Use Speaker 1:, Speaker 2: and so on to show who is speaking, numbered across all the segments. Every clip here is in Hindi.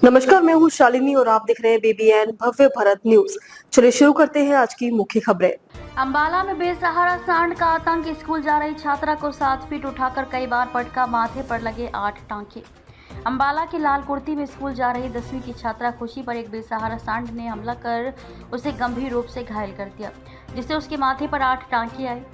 Speaker 1: नमस्कार, मैं हूँ शालिनी और आप देख रहे हैं BBN भव्य भारत न्यूज। चलिए शुरू करते हैं आज की मुख्य खबरें।
Speaker 2: अंबाला में बेसहारा सांड का आतंक। स्कूल जा रही छात्रा को 7 फीट उठाकर कई बार पटका, माथे पर लगे 8 टांके। अंबाला के लाल कुर्ती में स्कूल जा रही 10वीं की छात्रा खुशी पर एक बेसहारा सांड ने हमला कर उसे गंभीर रूप से घायल कर दिया, जिससे उसके माथे पर 8 टांके आए।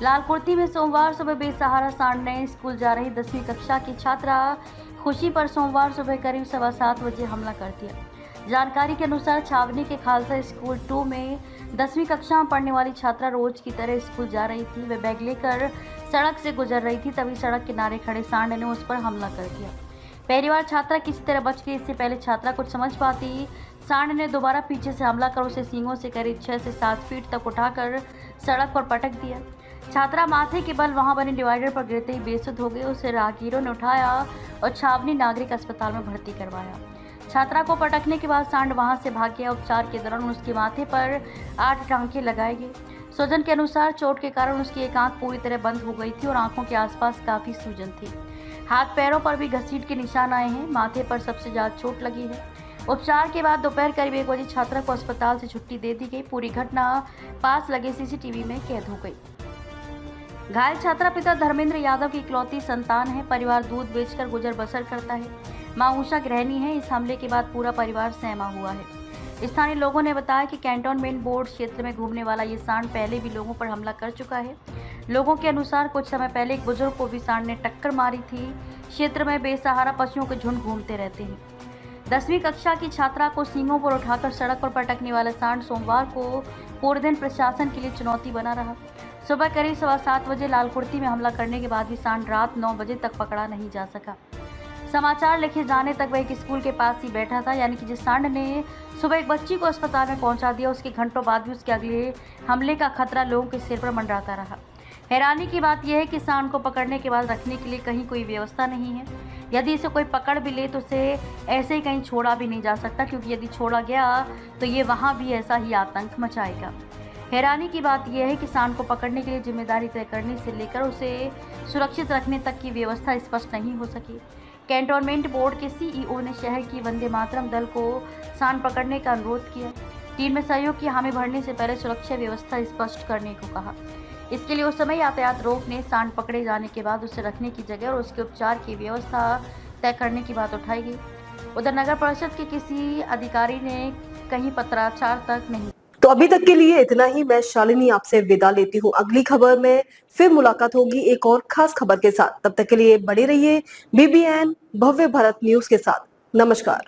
Speaker 2: लाल कुर्ती में सोमवार सुबह बेसहारा सांड ने स्कूल जा रही 10वीं कक्षा की छात्रा खुशी पर सोमवार सुबह करीब 7:15 बजे हमला कर दिया। जानकारी के अनुसार छावनी के खालसा स्कूल 2 में 10वीं कक्षा में पढ़ने वाली छात्रा रोज की तरह स्कूल जा रही थी। वह बैग लेकर सड़क से गुजर रही थी, तभी सड़क किनारे खड़े सांड ने उस पर हमला कर दिया। पहली बार छात्रा किसी तरह बच गई। इससे पहले छात्रा कुछ समझ पाती, सांड ने दोबारा पीछे से हमला कर उसे सींगों से करीब 6 से 7 फीट तक उठाकर सड़क पर पटक दिया। छात्रा माथे के बल वहां बने डिवाइडर पर गिरते ही बेसुध हो गई। उसे राहगीरों ने उठाया और छावनी नागरिक अस्पताल में भर्ती करवाया। छात्रा को पटकने के बाद सांड वहां से भाग गया। उपचार के दौरान उसके माथे पर 8 टांके लगाए गए। स्वजन के अनुसार चोट के कारण उसकी एक आंख पूरी तरह बंद हो गई थी और आंखों के आसपास काफी सूजन थी। हाथ पैरों पर भी घसीट के निशान आए हैं। माथे पर सबसे ज्यादा चोट लगी है। उपचार के बाद दोपहर करीब 1 बजे छात्रा को अस्पताल से छुट्टी दे दी गई। पूरी घटना पास लगे CCTV में कैद हो गई। घायल छात्रा पिता धर्मेंद्र यादव की इकलौती संतान है। परिवार दूध बेचकर गुजर बसर करता है। मां उषा गृहिणी है। इस हमले के बाद पूरा परिवार सहमा हुआ है। स्थानीय लोगों ने बताया कि कैंटोनमेंट बोर्ड क्षेत्र में घूमने वाला ये सांड पहले भी लोगों पर हमला कर चुका है। लोगों के अनुसार कुछ समय पहले एक बुजुर्ग को भी सांड ने टक्कर मारी थी। क्षेत्र में बेसहारा पशुओं के झुंड घूमते रहते हैं। 10वीं कक्षा की छात्रा को सींगों पर उठाकर सड़क पर पटकने वाला सांड सोमवार को पूरे दिन प्रशासन के लिए चुनौती बना रहा। सुबह करीब 7:15 बजे लाल कुर्ती में हमला करने के बाद भी सांड रात 9 बजे तक पकड़ा नहीं जा सका। समाचार लिखे जाने तक वह एक स्कूल के पास ही बैठा था, यानी कि जिस सांड ने सुबह एक बच्ची को अस्पताल में पहुंचा दिया, उसके घंटों बाद भी उसके अगले हमले का खतरा लोगों के सिर पर मंडराता रहा। हैरानी की बात यह है कि सांड को पकड़ने के बाद रखने के लिए कहीं कोई व्यवस्था नहीं है। यदि इसे कोई पकड़ भी ले तो उसे ऐसे ही कहीं छोड़ा भी नहीं जा सकता, क्योंकि यदि छोड़ा गया तो ये वहाँ भी ऐसा ही आतंक मचाएगा। हैरानी की बात यह है कि सांड को पकड़ने के लिए जिम्मेदारी तय करने से लेकर उसे सुरक्षित रखने तक की व्यवस्था स्पष्ट नहीं हो सकी। कैंटोनमेंट बोर्ड के CEO ने शहर की वंदे मातरम दल को सांड पकड़ने का अनुरोध किया। टीम में सहयोग की हामी भरने से पहले सुरक्षा व्यवस्था स्पष्ट करने को कहा। इसके लिए उस समय यातायात रोक ने सांड पकड़े जाने के बाद उसे रखने की जगह और उसके उपचार की व्यवस्था तय करने की बात उठाई गई। उधर नगर परिषद के किसी अधिकारी ने कहीं पत्राचार तक नहीं।
Speaker 1: तो अभी तक के लिए इतना ही। मैं शालिनी आपसे विदा लेती हूँ। अगली खबर में फिर मुलाकात होगी एक और खास खबर के साथ। तब तक के लिए बने रहिए BBN भव्य भारत न्यूज के साथ। नमस्कार।